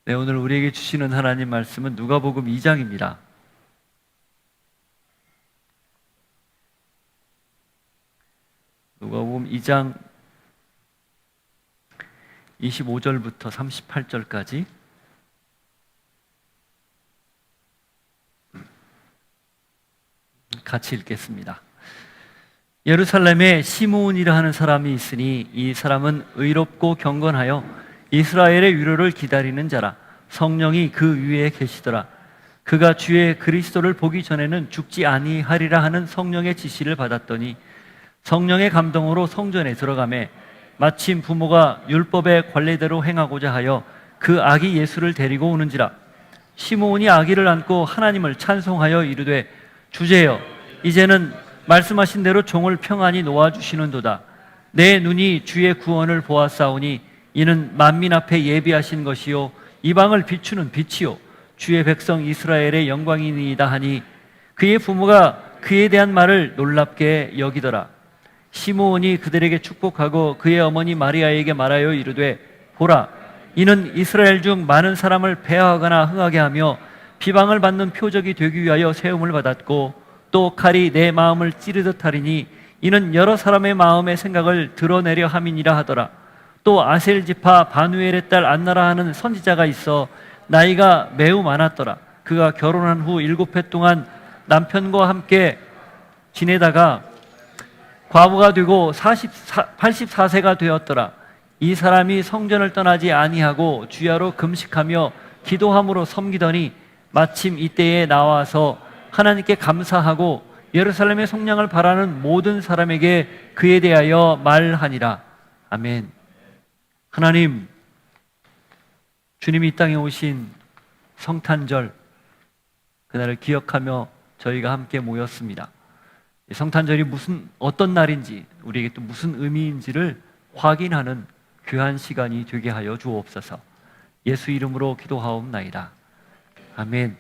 네, 오늘 우리에게 주시는 하나님 말씀은 누가복음 2장입니다. 누가복음 2장 25절부터 38절까지 같이 읽겠습니다. 예루살렘에 시므온이라 하는 사람이 있으니 이 사람은 의롭고 경건하여 이스라엘의 위로를 기다리는 자라. 성령이 그 위에 계시더라. 그가 주의 그리스도를 보기 전에는 죽지 아니하리라 하는 성령의 지시를 받았더니 성령의 감동으로 성전에 들어가매 마침 부모가 율법의 관례대로 행하고자 하여 그 아기 예수를 데리고 오는지라. 시므온이 아기를 안고 하나님을 찬송하여 이르되 주제여 이제는 말씀하신 대로 종을 평안히 놓아주시는도다. 내 눈이 주의 구원을 보았사오니 이는 만민 앞에 예비하신 것이요 이방을 비추는 빛이요 주의 백성 이스라엘의 영광이니이다 하니 그의 부모가 그에 대한 말을 놀랍게 여기더라. 시므온이 그들에게 축복하고 그의 어머니 마리아에게 말하여 이르되 보라 이는 이스라엘 중 많은 사람을 배하거나 흥하게 하며 비방을 받는 표적이 되기 위하여 세움을 받았고 또 칼이 내 마음을 찌르듯 하리니 이는 여러 사람의 마음의 생각을 드러내려 함이니라 하더라. 또 아셀 지파 바누엘의 딸 안나라 하는 선지자가 있어 나이가 매우 많았더라. 그가 결혼한 후 7해 동안 남편과 함께 지내다가 과부가 되고 84세가 되었더라. 이 사람이 성전을 떠나지 아니하고 주야로 금식하며 기도함으로 섬기더니 마침 이때에 나와서 하나님께 감사하고 예루살렘의 속량을 바라는 모든 사람에게 그에 대하여 말하니라. 아멘. 하나님, 주님이 이 땅에 오신 성탄절 그날을 기억하며 저희가 함께 모였습니다. 성탄절이 어떤 날인지 우리에게 또 무슨 의미인지를 확인하는 귀한 시간이 되게 하여 주옵소서. 예수 이름으로 기도하옵나이다. 아멘.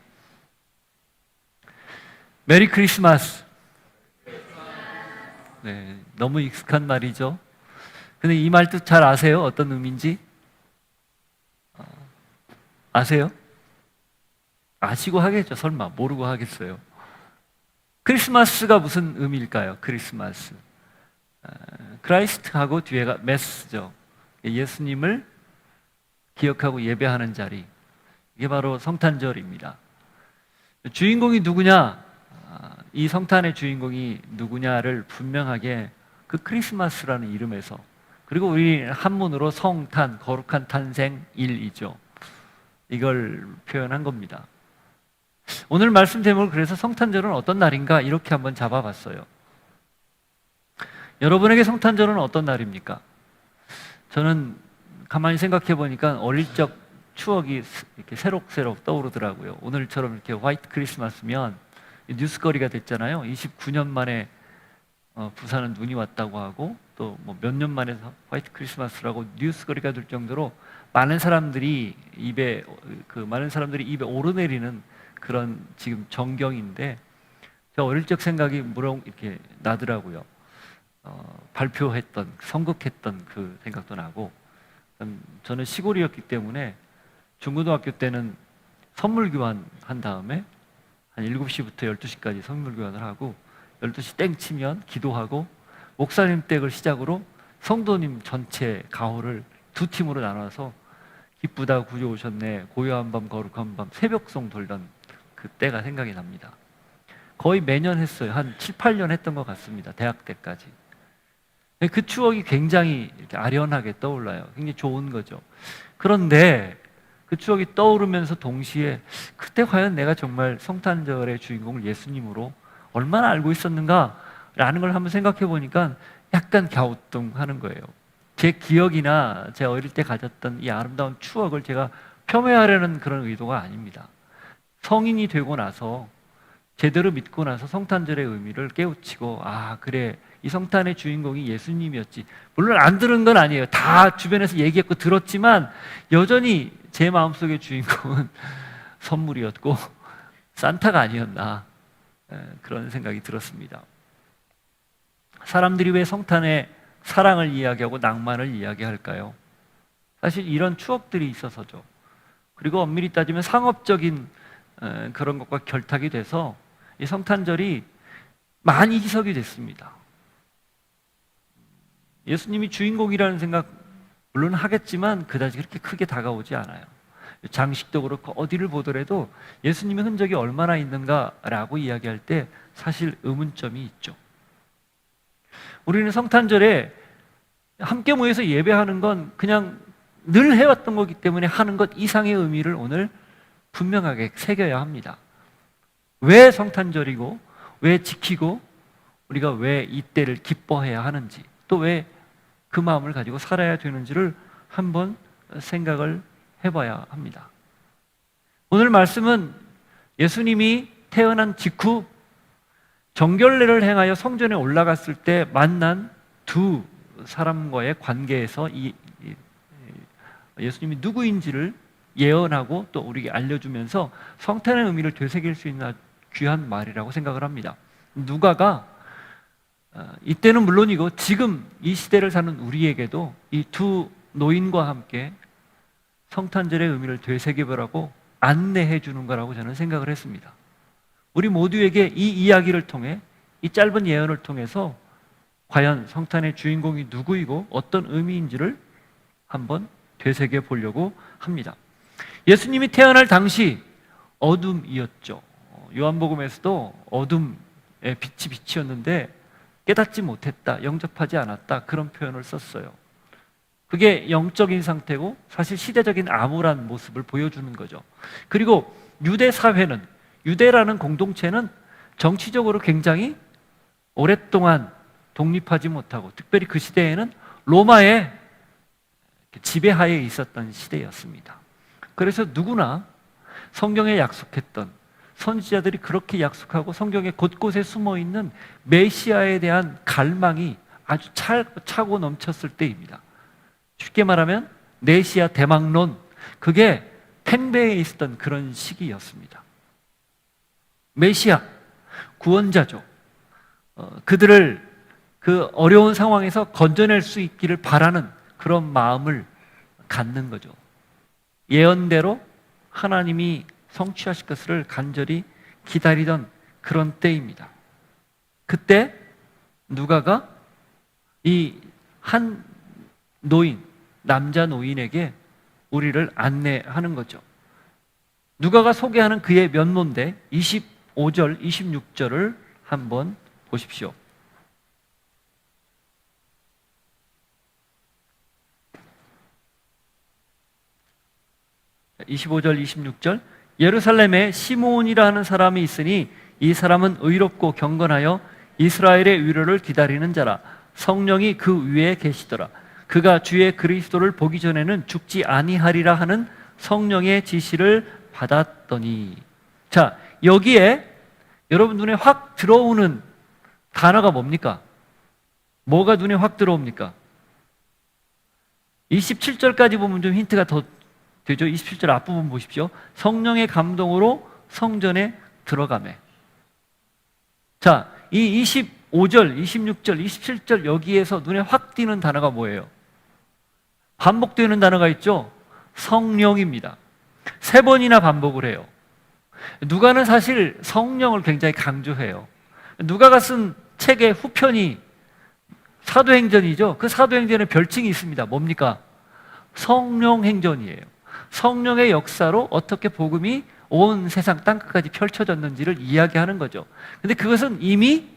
메리 크리스마스. 네, 너무 익숙한 말이죠. 근데 이 말 뜻 잘 아세요? 어떤 의미인지? 아세요? 아시고 하겠죠. 설마 모르고 하겠어요. 크리스마스가 무슨 의미일까요? 크리스마스. 크라이스트하고 뒤에가 메스죠. 예수님을 기억하고 예배하는 자리. 이게 바로 성탄절입니다. 주인공이 누구냐? 이 성탄의 주인공이 누구냐를 분명하게 그 크리스마스라는 이름에서, 그리고 우리 한문으로 성탄, 거룩한 탄생일이죠. 이걸 표현한 겁니다. 오늘 말씀 제목을 그래서 성탄절은 어떤 날인가 이렇게 한번 잡아봤어요. 여러분에게 성탄절은 어떤 날입니까? 저는 가만히 생각해 보니까 어릴 적 추억이 이렇게 새록새록 떠오르더라고요. 오늘처럼 이렇게 화이트 크리스마스면 뉴스거리가 됐잖아요. 29년 만에 부산은 눈이 왔다고 하고 또 뭐 몇 년 만에 화이트 크리스마스라고 뉴스거리가 될 정도로 많은 사람들이 입에 오르내리는 그런 지금 정경인데, 저 어릴 적 생각이 무럭 이렇게 나더라고요. 발표했던, 선곡했던 그 생각도 나고, 저는 시골이었기 때문에 중고등학교 때는 선물 교환한 다음에 한 7시부터 12시까지 선물 교환을 하고 12시 땡 치면 기도하고 목사님 댁을 시작으로 성도님 전체 가호를 두 팀으로 나눠서 기쁘다 구주 오셨네 고요한 밤 거룩한 밤 새벽송 돌던 그때가 생각이 납니다. 거의 매년 했어요. 한 7, 8년 했던 것 같습니다. 대학 때까지. 그 추억이 굉장히 이렇게 아련하게 떠올라요. 굉장히 좋은 거죠. 그런데 그 추억이 떠오르면서 동시에 그때 과연 내가 정말 성탄절의 주인공을 예수님으로 얼마나 알고 있었는가라는 걸 한번 생각해 보니까 약간 갸우뚱하는 거예요. 제 기억이나 제 어릴 때 가졌던 이 아름다운 추억을 제가 폄훼하려는 그런 의도가 아닙니다. 성인이 되고 나서 제대로 믿고 나서 성탄절의 의미를 깨우치고, 아 그래 이 성탄의 주인공이 예수님이었지. 물론 안 들은 건 아니에요. 다 주변에서 얘기했고 들었지만 여전히 제 마음속의 주인공은 선물이었고 산타가 아니었나, 그런 생각이 들었습니다. 사람들이 왜 성탄의 사랑을 이야기하고 낭만을 이야기할까요? 사실 이런 추억들이 있어서죠. 그리고 엄밀히 따지면 상업적인 그런 것과 결탁이 돼서 이 성탄절이 많이 희석이 됐습니다. 예수님이 주인공이라는 생각 물론 하겠지만 그다지 그렇게 크게 다가오지 않아요. 장식도 그렇고 어디를 보더라도 예수님의 흔적이 얼마나 있는가라고 이야기할 때 사실 의문점이 있죠. 우리는 성탄절에 함께 모여서 예배하는 건 그냥 늘 해왔던 거기 때문에 하는 것 이상의 의미를 오늘 분명하게 새겨야 합니다. 왜 성탄절이고 왜 지키고 우리가 왜 이때를 기뻐해야 하는지, 또 왜 그 마음을 가지고 살아야 되는지를 한번 생각을 해봐야 합니다. 오늘 말씀은 예수님이 태어난 직후 정결례를 행하여 성전에 올라갔을 때 만난 두 사람과의 관계에서 예수님이 누구인지를 예언하고 또 우리에게 알려주면서 성탄의 의미를 되새길 수 있는 귀한 말이라고 생각을 합니다. 누가가 이때는 물론이고 지금 이 시대를 사는 우리에게도 이 두 노인과 함께 성탄절의 의미를 되새겨보라고 안내해 주는 거라고 저는 생각을 했습니다. 우리 모두에게 이 이야기를 통해, 이 짧은 예언을 통해서 과연 성탄의 주인공이 누구이고 어떤 의미인지를 한번 되새겨 보려고 합니다. 예수님이 태어날 당시 어둠이었죠. 요한복음에서도 어둠의 빛이 빛이었는데 깨닫지 못했다, 영접하지 않았다, 그런 표현을 썼어요. 그게 영적인 상태고 사실 시대적인 암울한 모습을 보여주는 거죠. 그리고 유대 사회는, 유대라는 공동체는 정치적으로 굉장히 오랫동안 독립하지 못하고, 특별히 그 시대에는 로마의 지배하에 있었던 시대였습니다. 그래서 누구나 성경에 약속했던, 선지자들이 그렇게 약속하고 성경에 곳곳에 숨어있는 메시아에 대한 갈망이 아주 차고 넘쳤을 때입니다. 쉽게 말하면 메시아 대망론, 그게 팽배해 있었던 그런 시기였습니다. 메시아, 구원자죠. 그들을 그 어려운 상황에서 건져낼 수 있기를 바라는 그런 마음을 갖는 거죠. 예언대로 하나님이 성취하실 것을 간절히 기다리던 그런 때입니다. 그때 누가가 이 한 노인, 남자 노인에게 우리를 안내하는 거죠. 누가가 소개하는 그의 면모인데 25절, 26절을 한번 보십시오. (25절) (26절) 예루살렘에 시므온이라 하는 사람이 있으니 이 사람은 의롭고 경건하여 이스라엘의 위로를 기다리는 자라. 성령이 그 위에 계시더라. 그가 주의 그리스도를 보기 전에는 죽지 아니하리라 하는 성령의 지시를 받았더니. 자, 여기에 여러분 눈에 확 들어오는 단어가 뭡니까? 뭐가 눈에 확 들어옵니까? 27절까지 보면 좀 힌트가 더 되죠. 27절 앞부분 보십시오. 성령의 감동으로 성전에 들어가매. 자, 이 25절, 26절, 27절 여기에서 눈에 확 띄는 단어가 뭐예요? 반복되는 단어가 있죠? 성령입니다. 3번이나 반복을 해요. 누가는 사실 성령을 굉장히 강조해요. 누가가 쓴 책의 후편이 사도행전이죠. 그 사도행전에 별칭이 있습니다. 뭡니까? 성령행전이에요. 성령의 역사로 어떻게 복음이 온 세상 땅끝까지 펼쳐졌는지를 이야기하는 거죠. 근데 그것은 이미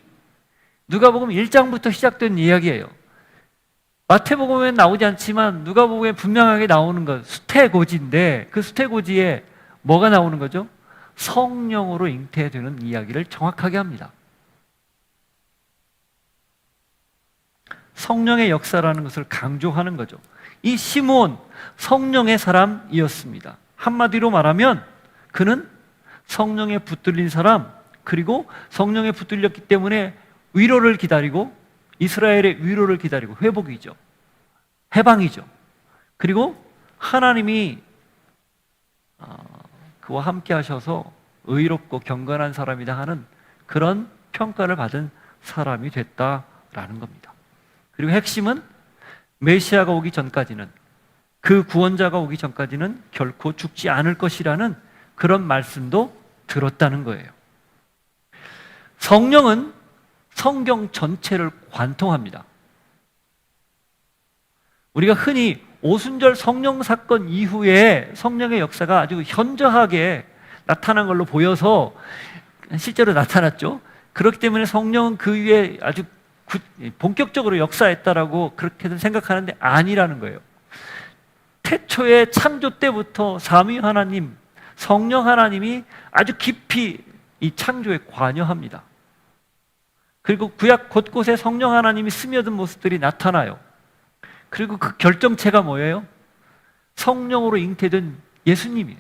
누가복음 1장부터 시작된 이야기예요. 마태복음에 나오지 않지만 누가복음에 분명하게 나오는 것, 수태고지인데 그 수태고지에 뭐가 나오는 거죠? 성령으로 잉태되는 이야기를 정확하게 합니다. 성령의 역사라는 것을 강조하는 거죠. 이 시므온, 성령의 사람이었습니다. 한마디로 말하면 그는 성령에 붙들린 사람, 그리고 성령에 붙들렸기 때문에 위로를 기다리고, 이스라엘의 위로를 기다리고, 회복이죠. 해방이죠. 그리고 하나님이 그와 함께 하셔서 의롭고 경건한 사람이다 하는 그런 평가를 받은 사람이 됐다라는 겁니다. 그리고 핵심은 메시아가 오기 전까지는 그 구원자가 오기 전까지는 결코 죽지 않을 것이라는 그런 말씀도 들었다는 거예요. 성령은 성경 전체를 관통합니다. 우리가 흔히 오순절 성령 사건 이후에 성령의 역사가 아주 현저하게 나타난 걸로 보여서 실제로 나타났죠. 그렇기 때문에 성령은 그 위에 아주 본격적으로 역사했다라고 그렇게들 생각하는데 아니라는 거예요. 태초의 창조 때부터 삼위 하나님, 성령 하나님이 아주 깊이 이 창조에 관여합니다. 그리고 구약 곳곳에 성령 하나님이 스며든 모습들이 나타나요. 그리고 그 결정체가 뭐예요? 성령으로 잉태된 예수님이에요.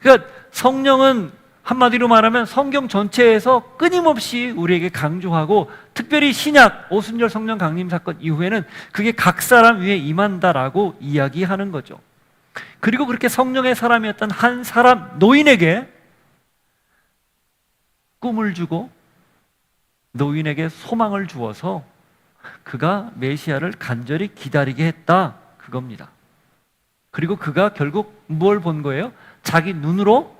그러니까 성령은 한마디로 말하면 성경 전체에서 끊임없이 우리에게 강조하고, 특별히 신약 오순절 성령 강림 사건 이후에는 그게 각 사람 위에 임한다라고 이야기하는 거죠. 그리고 그렇게 성령의 사람이었던 한 사람 노인에게 꿈을 주고 노인에게 소망을 주어서 그가 메시아를 간절히 기다리게 했다, 그겁니다. 그리고 그가 결국 뭘 본 거예요? 자기 눈으로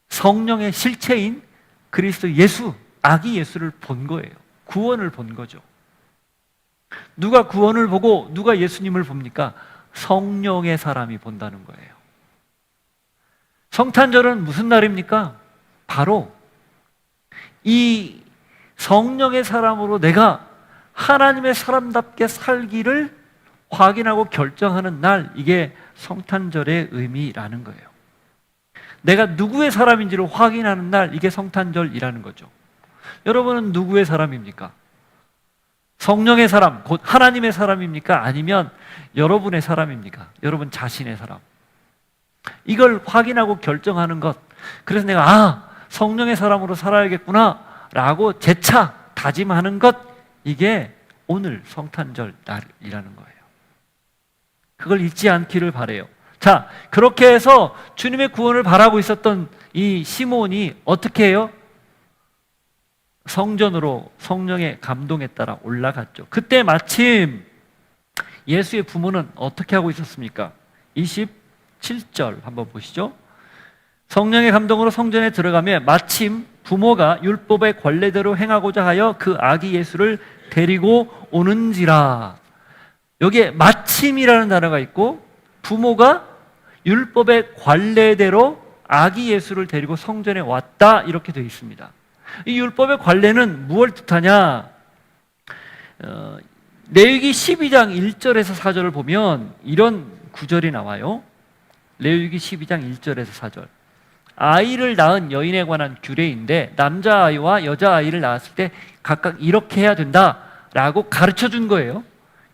성령의 실체인 그리스도 예수, 아기 예수를 본 거예요. 구원을 본 거죠. 누가 구원을 보고 누가 예수님을 봅니까? 성령의 사람이 본다는 거예요. 성탄절은 무슨 날입니까? 바로 이 성령의 사람으로 내가 하나님의 사람답게 살기를 확인하고 결정하는 날, 이게 성탄절의 의미라는 거예요. 내가 누구의 사람인지를 확인하는 날, 이게 성탄절이라는 거죠. 여러분은 누구의 사람입니까? 성령의 사람, 곧 하나님의 사람입니까? 아니면 여러분의 사람입니까? 여러분 자신의 사람. 이걸 확인하고 결정하는 것. 그래서 내가 성령의 사람으로 살아야겠구나 라고 재차 다짐하는 것, 이게 오늘 성탄절 날이라는 거예요. 그걸 잊지 않기를 바라요. 자, 그렇게 해서 주님의 구원을 바라고 있었던 이 시몬이 어떻게 해요? 성전으로 성령의 감동에 따라 올라갔죠. 그때 마침 예수의 부모는 어떻게 하고 있었습니까? 27절 한번 보시죠. 성령의 감동으로 성전에 들어가며 마침 부모가 율법의 관례대로 행하고자 하여 그 아기 예수를 데리고 오는지라. 여기에 마침이라는 단어가 있고, 부모가 율법의 관례대로 아기 예수를 데리고 성전에 왔다, 이렇게 되어 있습니다. 이 율법의 관례는 무엇을 뜻하냐? 레위기 12장 1절에서 4절을 보면 이런 구절이 나와요. 레위기 12장 1절에서 4절. 아이를 낳은 여인에 관한 규례인데, 남자아이와 여자아이를 낳았을 때 각각 이렇게 해야 된다라고 가르쳐 준 거예요.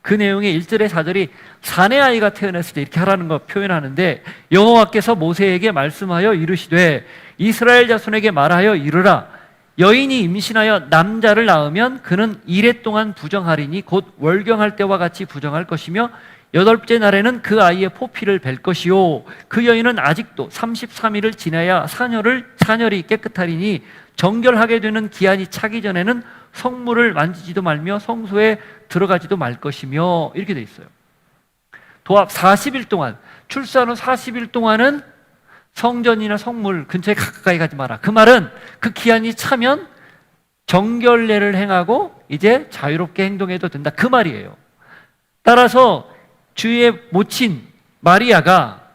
그 내용의 1절에 4절이 사내아이가 태어났을 때 이렇게 하라는 거 표현하는데, 여호와께서 모세에게 말씀하여 이르시되 이스라엘 자손에게 말하여 이르라. 여인이 임신하여 남자를 낳으면 그는 이레 동안 부정하리니 곧 월경할 때와 같이 부정할 것이며, 여덟째 날에는 그 아이의 포피를 벨 것이요, 그 여인은 아직도 33일을 지나야 사녀리 깨끗하리니 정결하게 되는 기한이 차기 전에는 성물을 만지지도 말며 성소에 들어가지도 말 것이며, 이렇게 돼 있어요. 도합 40일 동안, 출산 후 40일 동안은 성전이나 성물 근처에 가까이 가지 마라. 그 말은 그 기한이 차면 정결례를 행하고 이제 자유롭게 행동해도 된다, 그 말이에요. 따라서 주의 모친 마리아가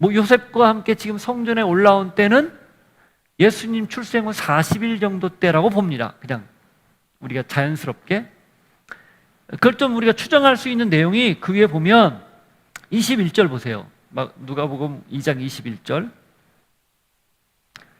요셉과 함께 지금 성전에 올라온 때는 예수님 출생 후 40일 정도 때라고 봅니다. 그냥 우리가 자연스럽게. 그걸 좀 우리가 추정할 수 있는 내용이 그 위에 보면 21절 보세요. 누가복음 2장 21절.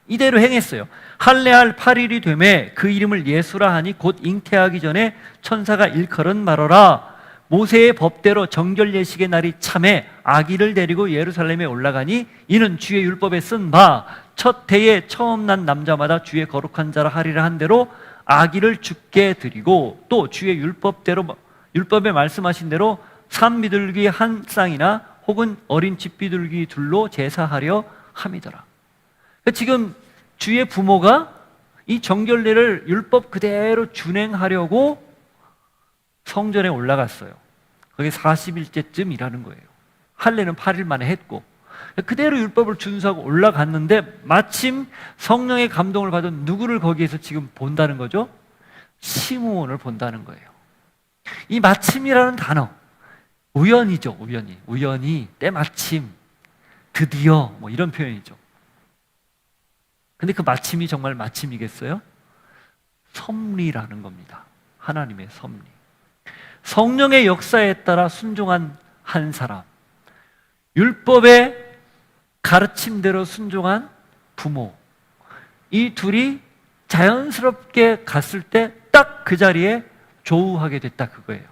이대로 행했어요. 할례할 8일이 되매 그 이름을 예수라 하니 곧 잉태하기 전에 천사가 일컬은 말어라. 모세의 법대로 정결 예식의 날이 참에 아기를 데리고 예루살렘에 올라가니 이는 주의 율법에 쓴 바 첫 해에 처음 난 남자마다 주의 거룩한 자라 하리라 한 대로 아기를 죽게 드리고, 또 주의 율법에 말씀하신 대로 산비둘기 한 쌍이나 혹은 어린 집비둘기 둘로 제사하려 함이더라. 지금 주의 부모가 이 정결례를 율법 그대로 준행하려고 성전에 올라갔어요. 그게 40일째쯤 일하는 거예요. 할례는 8일 만에 했고 그대로 율법을 준수하고 올라갔는데 마침 성령의 감동을 받은 누구를 거기에서 지금 본다는 거죠? 시므온을 본다는 거예요. 이 마침이라는 단어, 우연이죠. 우연히 때마침, 드디어 뭐 이런 표현이죠. 근데 그 마침이 정말 마침이겠어요? 섭리라는 겁니다. 하나님의 섭리. 성령의 역사에 따라 순종한 한 사람, 율법의 가르침대로 순종한 부모, 이 둘이 자연스럽게 갔을 때 딱 그 자리에 조우하게 됐다, 그거예요.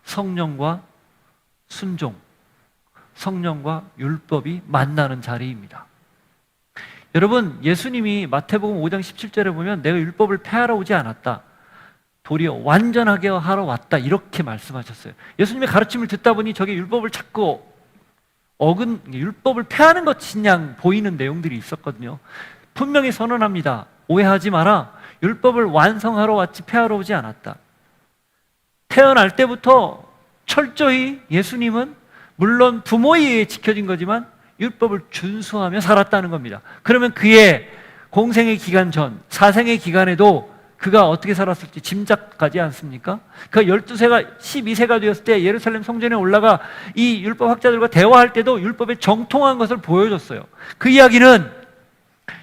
성령과 순종, 성령과 율법이 만나는 자리입니다. 여러분, 예수님이 마태복음 5장 17절에 보면 내가 율법을 폐하러 오지 않았다, 도리어 완전하게 하러 왔다, 이렇게 말씀하셨어요. 예수님의 가르침을 듣다 보니 저게 율법을 자꾸 율법을 폐하는 것이냐 보이는 내용들이 있었거든요. 분명히 선언합니다. 오해하지 마라. 율법을 완성하러 왔지 폐하러 오지 않았다. 태어날 때부터 철저히 예수님은 물론 부모에 의해 지켜진 거지만 율법을 준수하며 살았다는 겁니다. 그러면 그의 공생의 기간 전, 사생의 기간에도 그가 어떻게 살았을지 짐작가지 않습니까? 그가 12세가 12세가 되었을 때 예루살렘 성전에 올라가 이 율법 학자들과 대화할 때도 율법에 정통한 것을 보여줬어요. 그 이야기는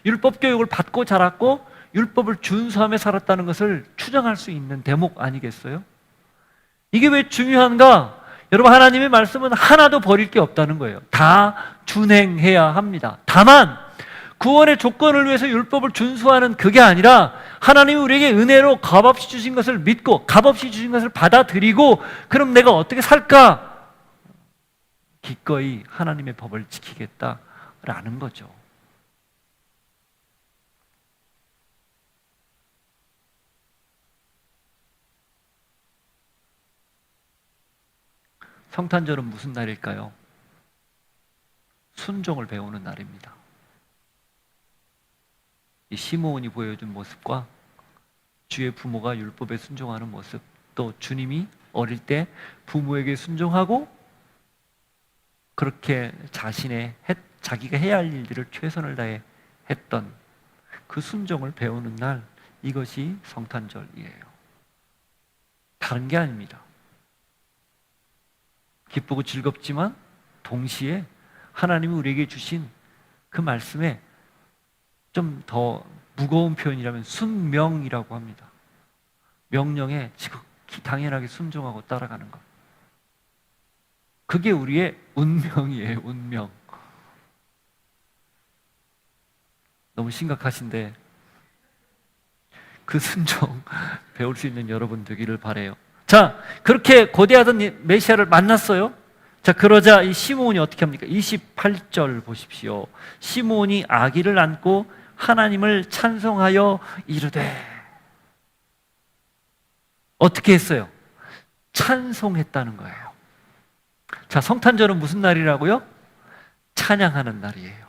율법 교육을 받고 자랐고 율법을 준수하며 살았다는 것을 추정할 수 있는 대목 아니겠어요? 이게 왜 중요한가? 여러분, 하나님의 말씀은 하나도 버릴 게 없다는 거예요. 다 준행해야 합니다. 다만 구원의 조건을 위해서 율법을 준수하는 그게 아니라 하나님이 우리에게 은혜로 값없이 주신 것을 믿고 값없이 주신 것을 받아들이고 그럼 내가 어떻게 살까? 기꺼이 하나님의 법을 지키겠다라는 거죠. 성탄절은 무슨 날일까요? 순종을 배우는 날입니다. 이 시므온이 보여준 모습과 주의 부모가 율법에 순종하는 모습, 또 주님이 어릴 때 부모에게 순종하고 그렇게 자기가 해야 할 일들을 최선을 다해 했던 그 순종을 배우는 날, 이것이 성탄절이에요. 다른 게 아닙니다. 기쁘고 즐겁지만 동시에 하나님이 우리에게 주신 그 말씀에 좀 더 무거운 표현이라면 순명이라고 합니다. 명령에 지극히 당연하게 순종하고 따라가는 것. 그게 우리의 운명이에요. 운명. 너무 심각하신데 그 순종 배울 수 있는 여러분 되기를 바라요. 자, 그렇게 고대하던 메시아를 만났어요. 자, 그러자 이 시므온이 어떻게 합니까? 28절 보십시오. 시므온이 아기를 안고 하나님을 찬송하여 이르되, 어떻게 했어요? 찬송했다는 거예요. 자, 성탄절은 무슨 날이라고요? 찬양하는 날이에요.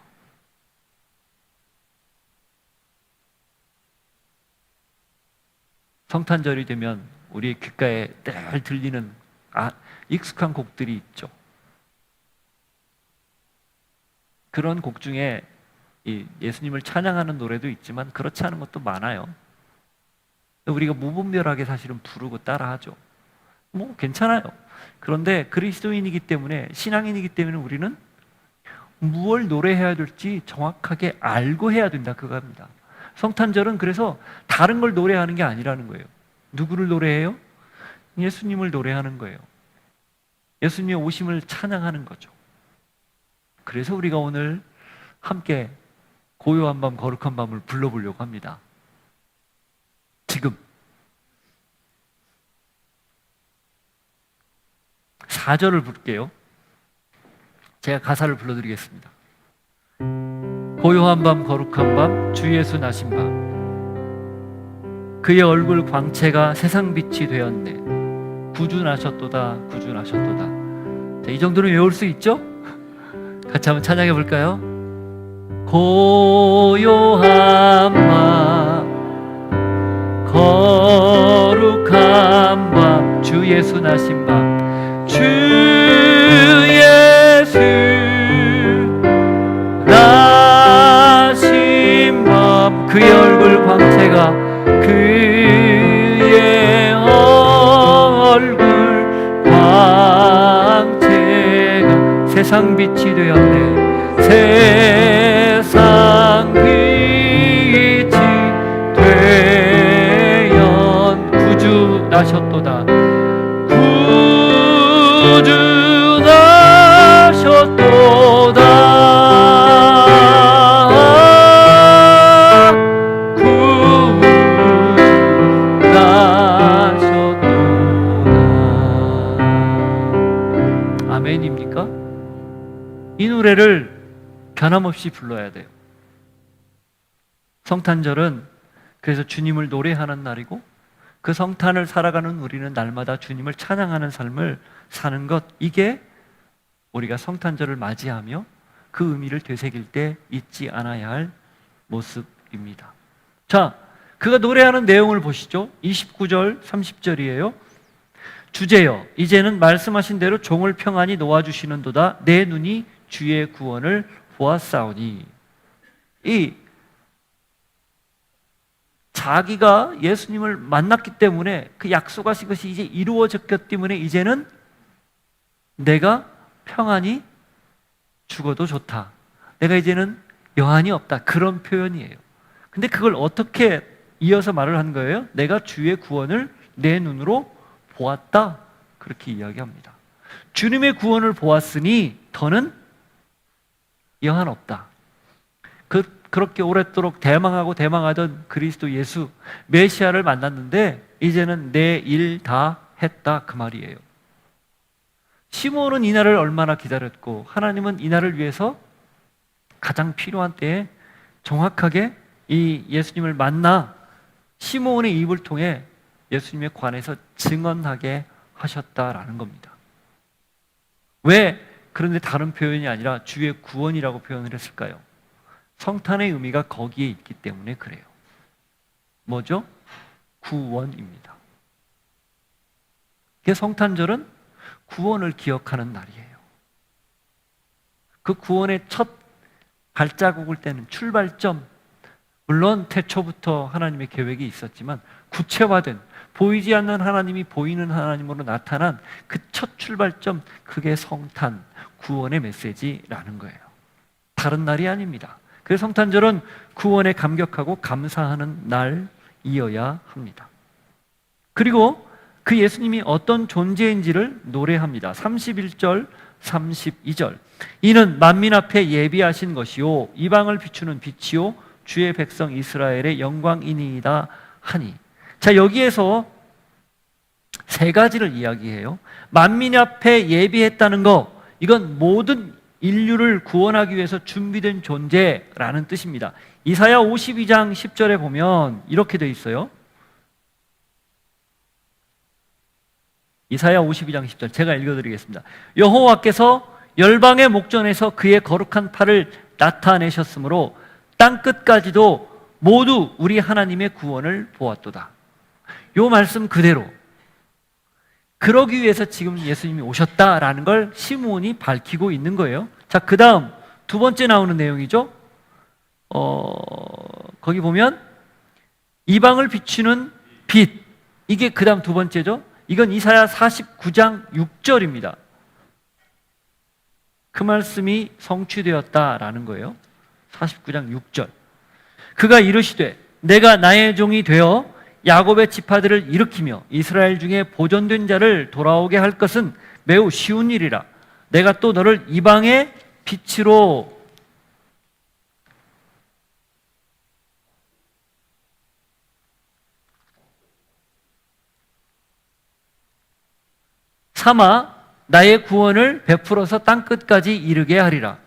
성탄절이 되면 우리의 귓가에 늘 들리는 익숙한 곡들이 있죠. 그런 곡 중에 이 예수님을 찬양하는 노래도 있지만 그렇지 않은 것도 많아요. 우리가 무분별하게 사실은 부르고 따라하죠. 뭐 괜찮아요. 그런데 그리스도인이기 때문에, 신앙인이기 때문에 우리는 무엇을 노래해야 될지 정확하게 알고 해야 된다, 그겁니다. 성탄절은 그래서 다른 걸 노래하는 게 아니라는 거예요. 누구를 노래해요? 예수님을 노래하는 거예요. 예수님의 오심을 찬양하는 거죠. 그래서 우리가 오늘 함께 고요한 밤 거룩한 밤을 불러보려고 합니다. 지금 4절을 부를게요. 제가 가사를 불러드리겠습니다. 고요한 밤 거룩한 밤 주 예수 나신 밤, 그의 얼굴 광채가 세상 빛이 되었네. 구주 나셨도다, 구주 나셨도다. 자, 이 정도는 외울 수 있죠? 같이 한번 찬양해 볼까요? 고요한 밤 거룩한 밤 주 예수 나신 밤 주 예수 나신 밤 그의 얼굴 광채가 그의 얼굴 광채가 세상 빛이 되었네 세상 빛이 되었 구주 나셨도다 구주 나셨도다 구주 나셨도다 아멘입니까? 이 노래를 변함없이 불러야 돼요. 성탄절은 그래서 주님을 노래하는 날이고 그 성탄을 살아가는 우리는 날마다 주님을 찬양하는 삶을 사는 것, 이게 우리가 성탄절을 맞이하며 그 의미를 되새길 때 잊지 않아야 할 모습입니다. 자, 그가 노래하는 내용을 보시죠. 29절 30절이에요 주제여 이제는 말씀하신 대로 종을 평안히 놓아주시는도다 내 눈이 주의 구원을 보았사오니. 이 자기가 예수님을 만났기 때문에 그 약속하신 것이 이제 이루어졌기 때문에 이제는 내가 평안히 죽어도 좋다. 내가 이제는 여한이 없다. 그런 표현이에요. 근데 그걸 어떻게 이어서 말을 한 거예요? 내가 주의 구원을 내 눈으로 보았다. 그렇게 이야기합니다. 주님의 구원을 보았으니 더는 여한 없다. 그렇게 오랫도록 대망하고 대망하던 그리스도 예수 메시아를 만났는데 이제는 내 일 다 했다 그 말이에요. 시므온은 이날을 얼마나 기다렸고 하나님은 이날을 위해서 가장 필요한 때에 정확하게 이 예수님을 만나 시므온의 입을 통해 예수님에 관해서 증언하게 하셨다라는 겁니다. 왜 그런데 다른 표현이 아니라 주의 구원이라고 표현을 했을까요? 성탄의 의미가 거기에 있기 때문에 그래요. 뭐죠? 구원입니다. 성탄절은 구원을 기억하는 날이에요. 그 구원의 첫 발자국을 떼는 출발점, 물론 태초부터 하나님의 계획이 있었지만 구체화된, 보이지 않는 하나님이 보이는 하나님으로 나타난 그 첫 출발점, 그게 성탄, 구원의 메시지라는 거예요. 다른 날이 아닙니다. 그래서 성탄절은 구원에 감격하고 감사하는 날이어야 합니다. 그리고 그 예수님이 어떤 존재인지를 노래합니다. 31절, 32절. 이는 만민 앞에 예비하신 것이요 이방을 비추는 빛이요 주의 백성 이스라엘의 영광이니이다 하니. 자, 여기에서 세 가지를 이야기해요. 만민 앞에 예비했다는 거, 이건 모든 인류를 구원하기 위해서 준비된 존재라는 뜻입니다. 이사야 52장 10절에 보면 이렇게 되어 있어요. 이사야 52장 10절 제가 읽어드리겠습니다. 여호와께서 열방의 목전에서 그의 거룩한 팔을 나타내셨으므로 땅끝까지도 모두 우리 하나님의 구원을 보았도다. 요 말씀 그대로 그러기 위해서 지금 예수님이 오셨다라는 걸 시므온이 밝히고 있는 거예요. 자, 그 다음 두 번째 나오는 내용이죠. 거기 보면 이방을 비추는 빛, 이게 그 다음 두 번째죠. 이건 이사야 49장 6절입니다. 그 말씀이 성취되었다라는 거예요. 49장 6절. 그가 이르시되 내가 나의 종이 되어 야곱의 지파들을 일으키며 이스라엘 중에 보존된 자를 돌아오게 할 것은 매우 쉬운 일이라. 내가 또 너를 이방의 빛으로 삼아 나의 구원을 베풀어서 땅끝까지 이르게 하리라.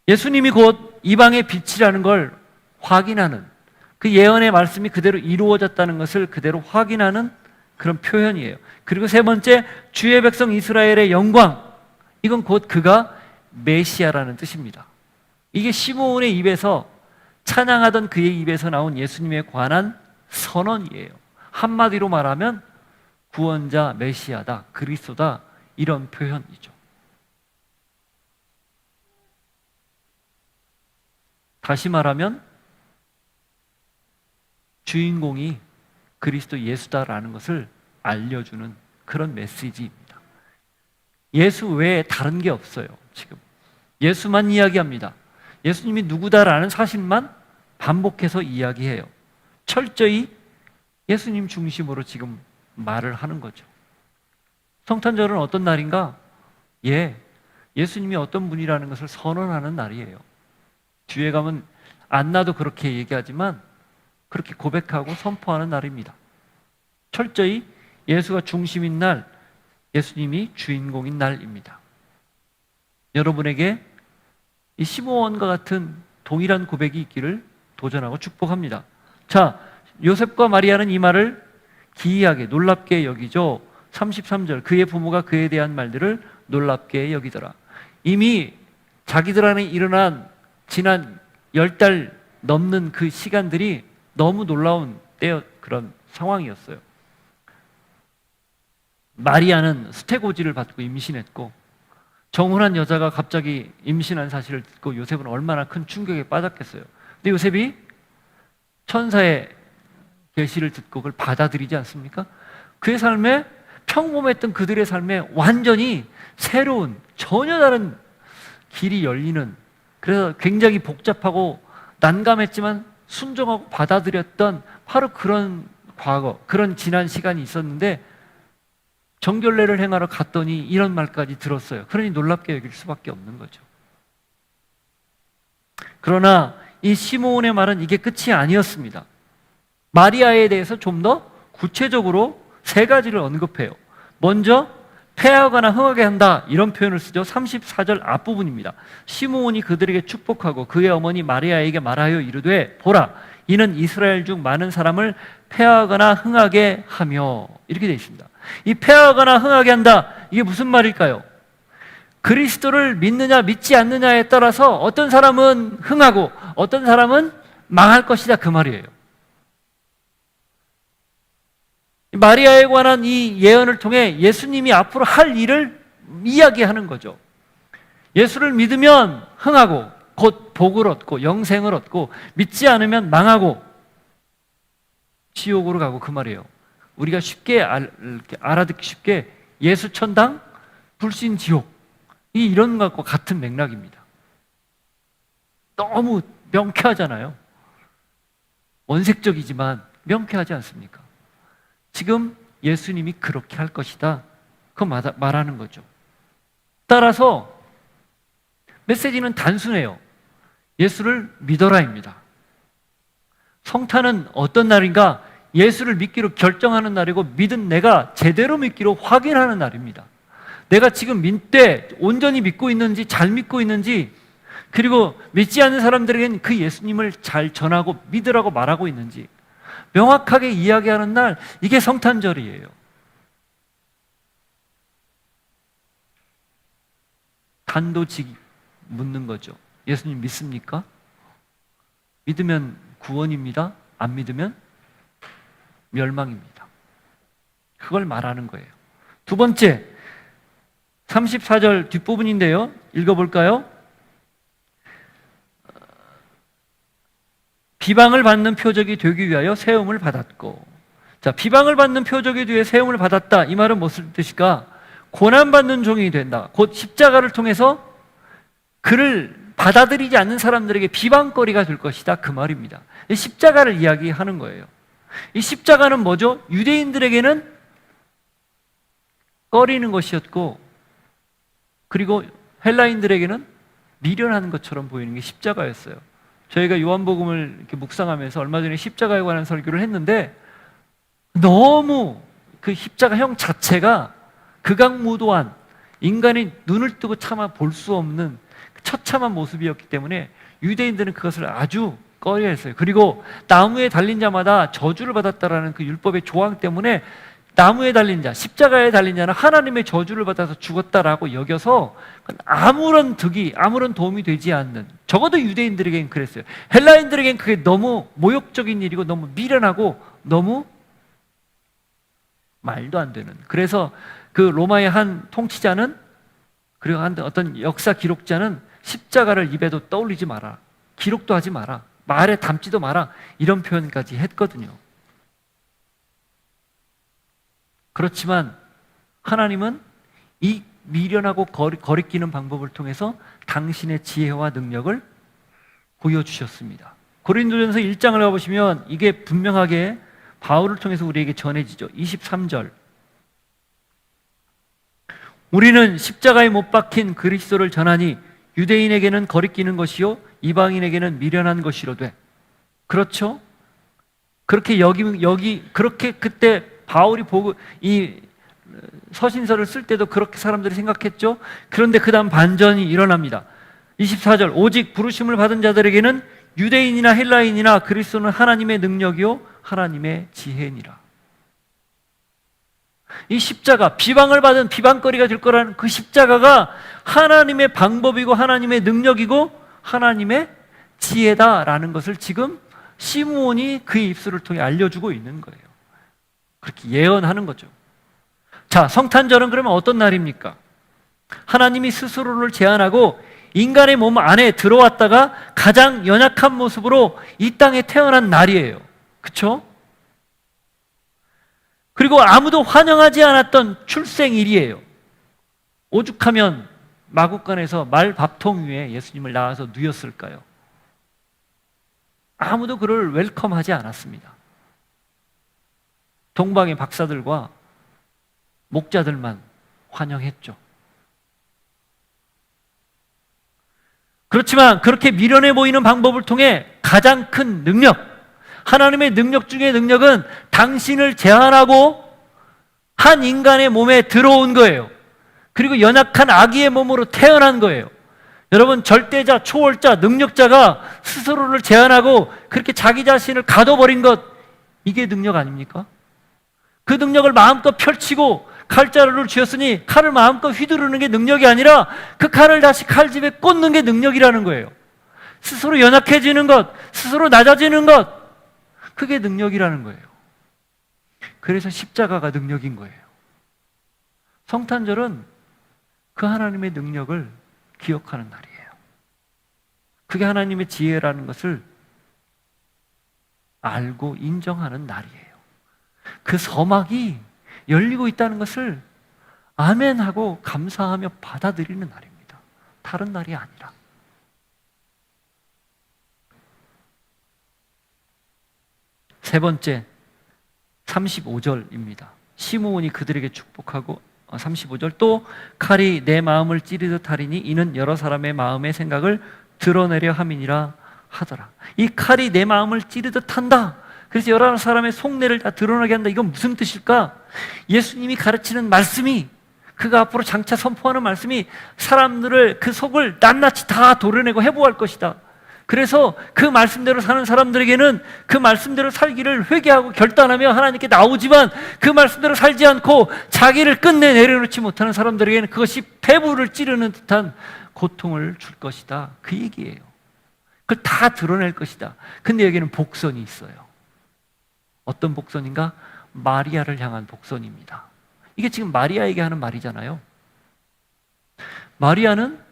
예수님이 곧 이방의 빛이라는 걸 확인하는, 그 예언의 말씀이 그대로 이루어졌다는 것을 그대로 확인하는 그런 표현이에요. 그리고 세 번째, 주의 백성 이스라엘의 영광, 이건 곧 그가 메시아라는 뜻입니다. 이게 시므온의 입에서, 찬양하던 그의 입에서 나온 예수님에 관한 선언이에요. 한마디로 말하면 구원자, 메시아다, 그리스도다, 이런 표현이죠. 다시 말하면 주인공이 그리스도 예수다라는 것을 알려주는 그런 메시지입니다. 예수 외에 다른 게 없어요. 지금 예수만 이야기합니다. 예수님이 누구다라는 사실만 반복해서 이야기해요. 철저히 예수님 중심으로 지금 말을 하는 거죠. 성탄절은 어떤 날인가? 예수님이 어떤 분이라는 것을 선언하는 날이에요. 뒤에 가면 안나도 그렇게 얘기하지만 그렇게 고백하고 선포하는 날입니다. 철저히 예수가 중심인 날, 예수님이 주인공인 날입니다. 여러분에게 이 시므온과 같은 동일한 고백이 있기를 도전하고 축복합니다. 자, 요셉과 마리아는 이 말을 기이하게 놀랍게 여기죠. 33절, 그의 부모가 그에 대한 말들을 놀랍게 여기더라. 이미 자기들 안에 일어난 지난 10달 넘는 그 시간들이 너무 놀라운 그런 상황이었어요. 마리아는 수태고지를 받고 임신했고, 정혼한 여자가 갑자기 임신한 사실을 듣고 요셉은 얼마나 큰 충격에 빠졌겠어요. 근데 요셉이 천사의 계시를 듣고 그걸 받아들이지 않습니까? 그의 삶에, 평범했던 그들의 삶에 완전히 새로운, 전혀 다른 길이 열리는, 그래서 굉장히 복잡하고 난감했지만 순종하고 받아들였던 바로 그런 과거, 그런 지난 시간이 있었는데, 정결례를 행하러 갔더니 이런 말까지 들었어요. 그러니 놀랍게 여길 수밖에 없는 거죠. 그러나 이 시므온의 말은 이게 끝이 아니었습니다. 마리아에 대해서 좀 더 구체적으로 세 가지를 언급해요. 먼저 패하거나 흥하게 한다, 이런 표현을 쓰죠. 34절 앞부분입니다. 시므온이 그들에게 축복하고 그의 어머니 마리아에게 말하여 이르되, 보라, 이는 이스라엘 중 많은 사람을 패하거나 흥하게 하며, 이렇게 되어 있습니다. 이 패하거나 흥하게 한다, 이게 무슨 말일까요? 그리스도를 믿느냐 믿지 않느냐에 따라서 어떤 사람은 흥하고 어떤 사람은 망할 것이다, 그 말이에요. 마리아에 관한 이 예언을 통해 예수님이 앞으로 할 일을 이야기하는 거죠. 예수를 믿으면 흥하고 곧 복을 얻고 영생을 얻고, 믿지 않으면 망하고 지옥으로 가고, 그 말이에요. 우리가 쉽게 알아듣기 쉽게 예수 천당, 불신 지옥, 이런 것과 같은 맥락입니다. 너무 명쾌하잖아요. 원색적이지만 명쾌하지 않습니까? 지금 예수님이 그렇게 할 것이다, 그거 말하는 거죠. 따라서 메시지는 단순해요. 예수를 믿어라입니다. 성탄은 어떤 날인가? 예수를 믿기로 결정하는 날이고, 믿은 내가 제대로 믿기로 확인하는 날입니다. 내가 지금 믿되 온전히 믿고 있는지, 잘 믿고 있는지, 그리고 믿지 않는 사람들에게는 그 예수님을 잘 전하고 믿으라고 말하고 있는지 명확하게 이야기하는 날, 이게 성탄절이에요. 단도직 묻는 거죠. 예수님 믿습니까? 믿으면 구원입니다. 안 믿으면 멸망입니다. 그걸 말하는 거예요. 두 번째, 34절 뒷부분인데요. 읽어볼까요? 비방을 받는 표적이 되기 위하여 세움을 받았고. 자, 비방을 받는 표적이 되어 세움을 받았다, 이 말은 무슨 뜻일까? 고난받는 종이 된다. 곧 십자가를 통해서 그를 받아들이지 않는 사람들에게 비방거리가 될 것이다, 그 말입니다. 십자가를 이야기하는 거예요. 이 십자가는 뭐죠? 유대인들에게는 꺼리는 것이었고, 그리고 헬라인들에게는 미련하는 것처럼 보이는 게 십자가였어요. 저희가 요한복음을 이렇게 묵상하면서 얼마 전에 십자가에 관한 설교를 했는데, 너무 그 십자가형 자체가 극악무도한, 인간이 눈을 뜨고 차마 볼 수 없는 처참한 모습이었기 때문에 유대인들은 그것을 아주 꺼려했어요. 그리고 나무에 달린 자마다 저주를 받았다라는 그 율법의 조항 때문에 나무에 달린 자, 십자가에 달린 자는 하나님의 저주를 받아서 죽었다라고 여겨서 아무런 득이, 아무런 도움이 되지 않는, 적어도 유대인들에겐 그랬어요. 헬라인들에겐 그게 너무 모욕적인 일이고 너무 미련하고 너무 말도 안 되는. 그래서 그 로마의 한 통치자는, 그리고 한 어떤 역사 기록자는 십자가를 입에도 떠올리지 마라, 기록도 하지 마라, 말에 담지도 마라, 이런 표현까지 했거든요. 그렇지만 하나님은 이 미련하고 거리끼는 방법을 통해서 당신의 지혜와 능력을 보여주셨습니다. 고린도전서 1장을 가보시면 이게 분명하게 바울을 통해서 우리에게 전해지죠. 23절. 우리는 십자가에 못 박힌 그리스도를 전하니 유대인에게는 거리끼는 것이요 이방인에게는 미련한 것이로되. 그렇죠? 그렇게 그렇게 그때 바울이 보고 이 서신서를 쓸 때도 그렇게 사람들이 생각했죠. 그런데 그 다음 반전이 일어납니다. 24절. 오직 부르심을 받은 자들에게는 유대인이나 헬라인이나 그리스도는 하나님의 능력이요 하나님의 지혜니라. 이 십자가, 비방을 받은 비방거리가 될 거라는 그 십자가가 하나님의 방법이고 하나님의 능력이고 하나님의 지혜다라는 것을 지금 시므온이 그의 입술을 통해 알려주고 있는 거예요. 그렇게 예언하는 거죠. 자, 성탄절은 그러면 어떤 날입니까? 하나님이 스스로를 제한하고 인간의 몸 안에 들어왔다가 가장 연약한 모습으로 이 땅에 태어난 날이에요. 그렇죠? 그리고 아무도 환영하지 않았던 출생일이에요. 오죽하면 마구간에서 말 밥통 위에 예수님을 낳아서 누였을까요? 아무도 그를 웰컴하지 않았습니다. 동방의 박사들과 목자들만 환영했죠. 그렇지만 그렇게 미련해 보이는 방법을 통해 가장 큰 능력, 하나님의 능력 중의 능력은 당신을 제한하고 한 인간의 몸에 들어온 거예요. 그리고 연약한 아기의 몸으로 태어난 거예요. 여러분, 절대자, 초월자, 능력자가 스스로를 제한하고 그렇게 자기 자신을 가둬버린 것, 이게 능력 아닙니까? 그 능력을 마음껏 펼치고 칼자루를 쥐었으니 칼을 마음껏 휘두르는 게 능력이 아니라 그 칼을 다시 칼집에 꽂는 게 능력이라는 거예요. 스스로 연약해지는 것, 스스로 낮아지는 것, 그게 능력이라는 거예요. 그래서 십자가가 능력인 거예요. 성탄절은 그 하나님의 능력을 기억하는 날이에요. 그게 하나님의 지혜라는 것을 알고 인정하는 날이에요. 그 서막이 열리고 있다는 것을 아멘하고 감사하며 받아들이는 날입니다. 다른 날이 아니라. 세 번째, 35절입니다. 시므온이 그들에게 축복하고 35절. 또 칼이 내 마음을 찌르듯 하리니 이는 여러 사람의 마음의 생각을 드러내려 함이니라 하더라. 이 칼이 내 마음을 찌르듯 한다. 그래서 여러 사람의 속내를 다 드러나게 한다. 이건 무슨 뜻일까? 예수님이 가르치는 말씀이, 그가 앞으로 장차 선포하는 말씀이 사람들을, 그 속을 낱낱이 다 도려내고 해부할 것이다. 그래서 그 말씀대로 사는 사람들에게는 그 말씀대로 살기를 회개하고 결단하며 하나님께 나오지만 그 말씀대로 살지 않고 자기를 끝내 내려놓지 못하는 사람들에게는 그것이 폐부를 찌르는 듯한 고통을 줄 것이다. 그 얘기예요. 그걸 다 드러낼 것이다. 근데 여기는 복선이 있어요. 어떤 복선인가? 마리아를 향한 복선입니다. 이게 지금 마리아에게 하는 말이잖아요. 마리아는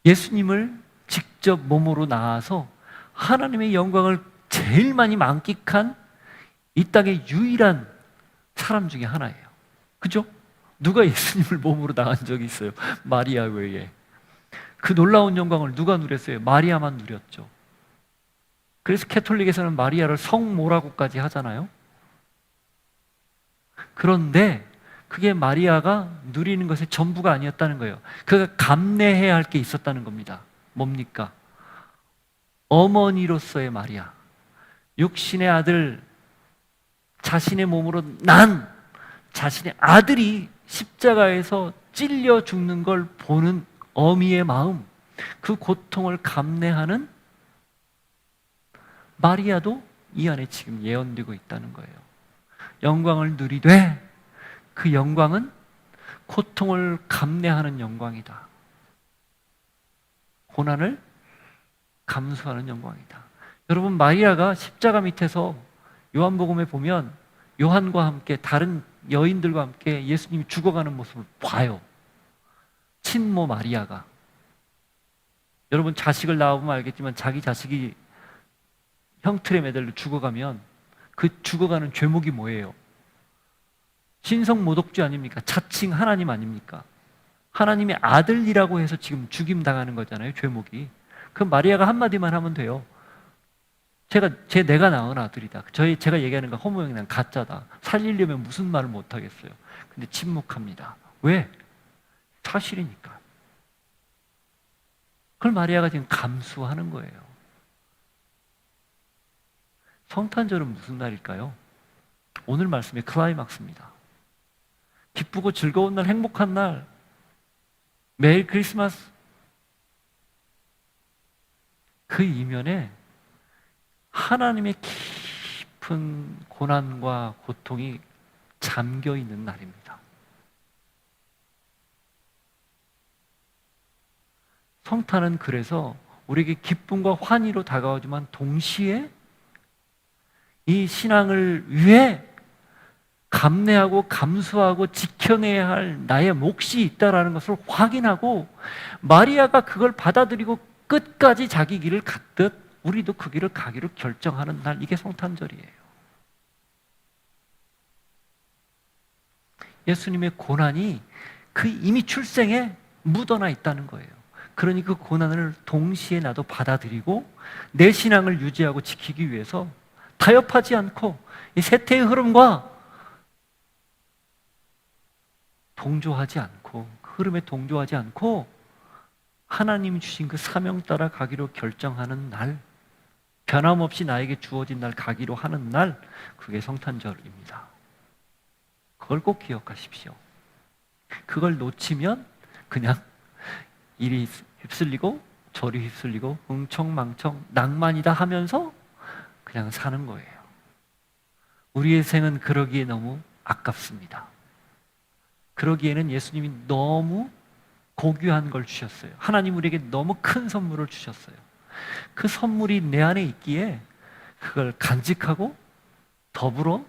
예수님을 직접 몸으로 낳아서 하나님의 영광을 제일 많이 만끽한 이 땅의 유일한 사람 중에 하나예요. 그죠? 누가 예수님을 몸으로 낳은 적이 있어요? 마리아 외에. 그 놀라운 영광을 누가 누렸어요? 마리아만 누렸죠. 그래서 캐톨릭에서는 마리아를 성모라고까지 하잖아요. 그런데 그게 마리아가 누리는 것의 전부가 아니었다는 거예요. 그가 감내해야 할 게 있었다는 겁니다. 뭡니까? 어머니로서의 마리아, 육신의 아들, 자신의 몸으로 난 자신의 아들이 십자가에서 찔려 죽는 걸 보는 어미의 마음, 그 고통을 감내하는 마리아도 이 안에 지금 예언되고 있다는 거예요. 영광을 누리되 그 영광은 고통을 감내하는 영광이다. 고난을 감수하는 영광이다. 여러분, 마리아가 십자가 밑에서 요한복음에 보면 요한과 함께 다른 여인들과 함께 예수님이 죽어가는 모습을 봐요. 친모 마리아가. 여러분 자식을 낳아보면 알겠지만 자기 자식이 형틀에 매달려 죽어가면 그 죽어가는 죄목이 뭐예요? 신성모독죄 아닙니까? 자칭 하나님 아닙니까? 하나님의 아들이라고 해서 지금 죽임당하는 거잖아요, 죄목이. 그럼 마리아가 한마디만 하면 돼요. 내가 낳은 아들이다. 제가 얘기하는 건 허무맹랑 가짜다. 살리려면 무슨 말을 못 하겠어요. 근데 침묵합니다. 왜? 사실이니까. 그걸 마리아가 지금 감수하는 거예요. 성탄절은 무슨 날일까요? 오늘 말씀의 클라이막스입니다. 기쁘고 즐거운 날, 행복한 날, 매일 크리스마스. 그 이면에 하나님의 깊은 고난과 고통이 잠겨 있는 날입니다. 성탄은 그래서 우리에게 기쁨과 환희로 다가오지만 동시에 이 신앙을 위해 감내하고 감수하고 지켜내야 할 나의 몫이 있다는 것을 확인하고 마리아가 그걸 받아들이고 끝까지 자기 길을 갔듯 우리도 그 길을 가기로 결정하는 날, 이게 성탄절이에요. 예수님의 고난이 그 이미 출생에 묻어나 있다는 거예요. 그러니 그 고난을 동시에 나도 받아들이고 내 신앙을 유지하고 지키기 위해서 타협하지 않고 이 세태의 흐름과 동조하지 않고, 그 흐름에 동조하지 않고 하나님이 주신 그 사명 따라 가기로 결정하는 날, 변함없이 나에게 주어진 날 가기로 하는 날, 그게 성탄절입니다. 그걸 꼭 기억하십시오. 그걸 놓치면 그냥 이리 휩쓸리고 저리 휩쓸리고 흥청망청 낭만이다 하면서 그냥 사는 거예요. 우리의 생은 그러기에 너무 아깝습니다. 그러기에는 예수님이 너무 고귀한 걸 주셨어요. 하나님 우리에게 너무 큰 선물을 주셨어요. 그 선물이 내 안에 있기에 그걸 간직하고 더불어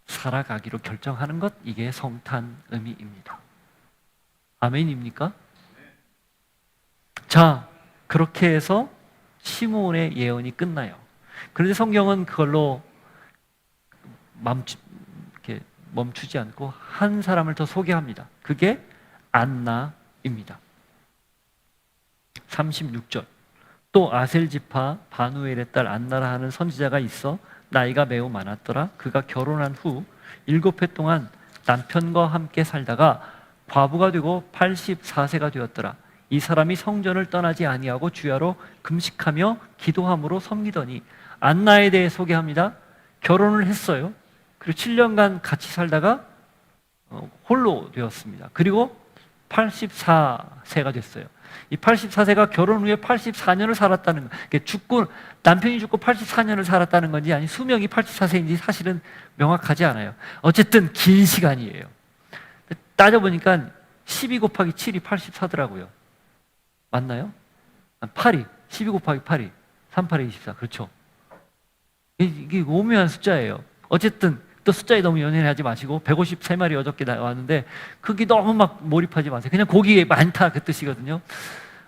살아가기로 결정하는 것, 이게 성탄 의미입니다. 아멘입니까? 자, 그렇게 해서 시므온의 예언이 끝나요. 그런데 성경은 그걸로 멈추지 않고 한 사람을 더 소개합니다. 그게 안나입니다. 36절. 또 아셀지파 바누엘의 딸 안나라 하는 선지자가 있어 나이가 매우 많았더라. 그가 결혼한 후 7해 동안 남편과 함께 살다가 과부가 되고 84세가 되었더라. 이 사람이 성전을 떠나지 아니하고 주야로 금식하며 기도함으로 섬기더니, 안나에 대해 소개합니다. 결혼을 했어요. 그리고 7년간 같이 살다가 홀로 되었습니다. 그리고 84세가 됐어요. 이 84세가 결혼 후에 84년을 살았다는 거. 남편이 죽고 84년을 살았다는 건지 아니 수명이 84세인지 사실은 명확하지 않아요. 어쨌든 긴 시간이에요. 따져보니까 12 곱하기 7이 84더라고요. 맞나요? 8이 12 곱하기 8이 38에 24. 그렇죠. 이게 오묘한 숫자예요. 어쨌든 또 숫자에 너무 연연하지 마시고 153마리 어저께 나왔는데 그게 너무 막 몰입하지 마세요. 그냥 고기 많다 그 뜻이거든요.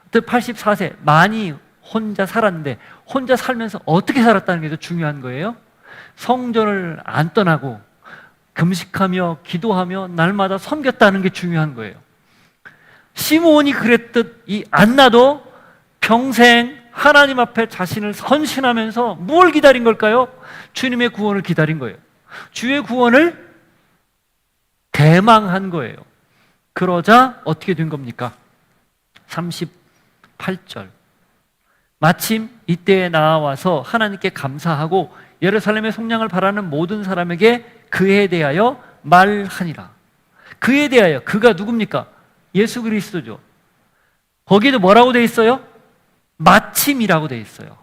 또 84세 많이 혼자 살았는데 혼자 살면서 어떻게 살았다는 게 더 중요한 거예요. 성전을 안 떠나고 금식하며 기도하며 날마다 섬겼다는 게 중요한 거예요. 시므온이 그랬듯 이 안나도 평생 하나님 앞에 자신을 헌신하면서 뭘 기다린 걸까요? 주님의 구원을 기다린 거예요. 주의 구원을 대망한 거예요. 그러자 어떻게 된 겁니까? 38절. 마침 이때에 나와서 하나님께 감사하고 예루살렘의 속량을 바라는 모든 사람에게 그에 대하여 말하니라. 그에 대하여, 그가 누굽니까? 예수 그리스도죠. 거기에도 뭐라고 돼 있어요? 마침이라고 돼 있어요.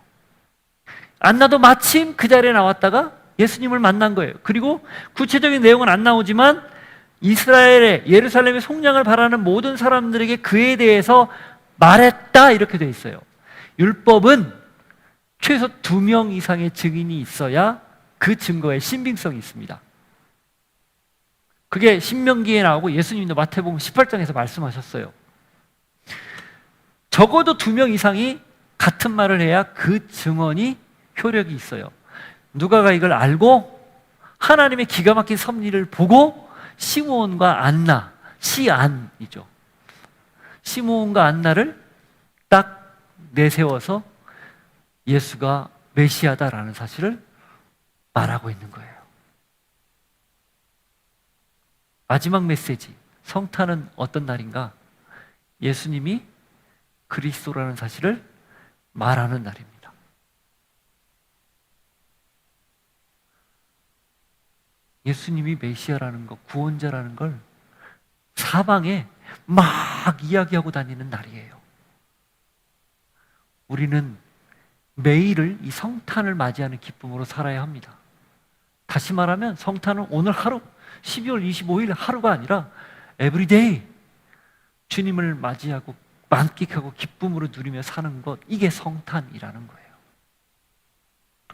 안나도 마침 그 자리에 나왔다가 예수님을 만난 거예요. 그리고 구체적인 내용은 안 나오지만 이스라엘의 예루살렘의 속량을 바라는 모든 사람들에게 그에 대해서 말했다 이렇게 돼 있어요. 율법은 최소 2명 이상의 증인이 있어야 그 그 증거에 신빙성이 있습니다. 그게 신명기에 나오고 예수님도 마태복음 18장에서 말씀하셨어요. 적어도 2명 이상이 같은 말을 해야 그 증언이 효력이 있어요. 누가가 이걸 알고 하나님의 기가 막힌 섭리를 보고 시므온과 안나, 시안이죠. 시므온과 안나를 딱 내세워서 예수가 메시아다라는 사실을 말하고 있는 거예요. 마지막 메시지, 성탄은 어떤 날인가? 예수님이 그리스도라는 사실을 말하는 날입니다. 예수님이 메시아라는 것, 구원자라는 걸 사방에 막 이야기하고 다니는 날이에요. 우리는 매일을 이 성탄을 맞이하는 기쁨으로 살아야 합니다. 다시 말하면 성탄은 오늘 하루, 12월 25일 하루가 아니라 에브리데이 주님을 맞이하고 만끽하고 기쁨으로 누리며 사는 것, 이게 성탄이라는 거예요.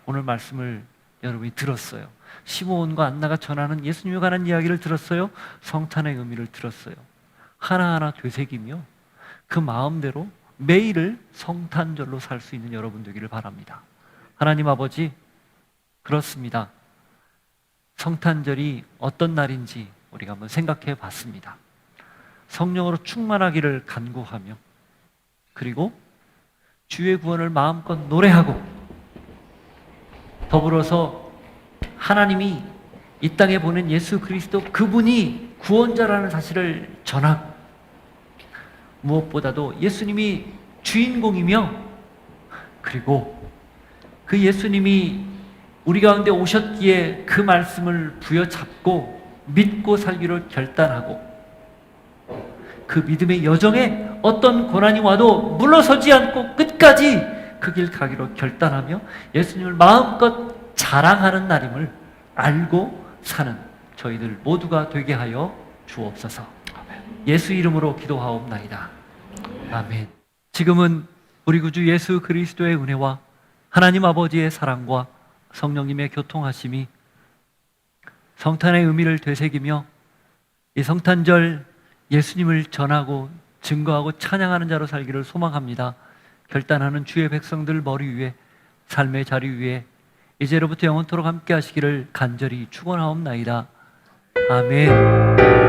오늘 말씀을 여러분이 들었어요. 시므온과 안나가 전하는 예수님에 관한 이야기를 들었어요. 성탄의 의미를 들었어요. 하나하나 되새기며 그 마음대로 매일을 성탄절로 살 수 있는 여러분 되기를 바랍니다. 하나님 아버지, 그렇습니다. 성탄절이 어떤 날인지 우리가 한번 생각해 봤습니다. 성령으로 충만하기를 간구하며, 그리고 주의 구원을 마음껏 노래하고, 더불어서 하나님이 이 땅에 보낸 예수 그리스도, 그분이 구원자라는 사실을 전하고, 무엇보다도 예수님이 주인공이며, 그리고 그 예수님이 우리 가운데 오셨기에 그 말씀을 부여잡고 믿고 살기로 결단하고, 그 믿음의 여정에 어떤 고난이 와도 물러서지 않고 끝까지 그 길 가기로 결단하며 예수님을 마음껏 자랑하는 날임을 알고 사는 저희들 모두가 되게 하여 주옵소서. 예수 이름으로 기도하옵나이다. 아멘. 지금은 우리 구주 예수 그리스도의 은혜와 하나님 아버지의 사랑과 성령님의 교통하심이 성탄의 의미를 되새기며 이 성탄절 예수님을 전하고 증거하고 찬양하는 자로 살기를 소망합니다. 결단하는 주의 백성들 머리 위에, 삶의 자리 위에 이제로부터 영원토록 함께 하시기를 간절히 축원하옵나이다. 아멘.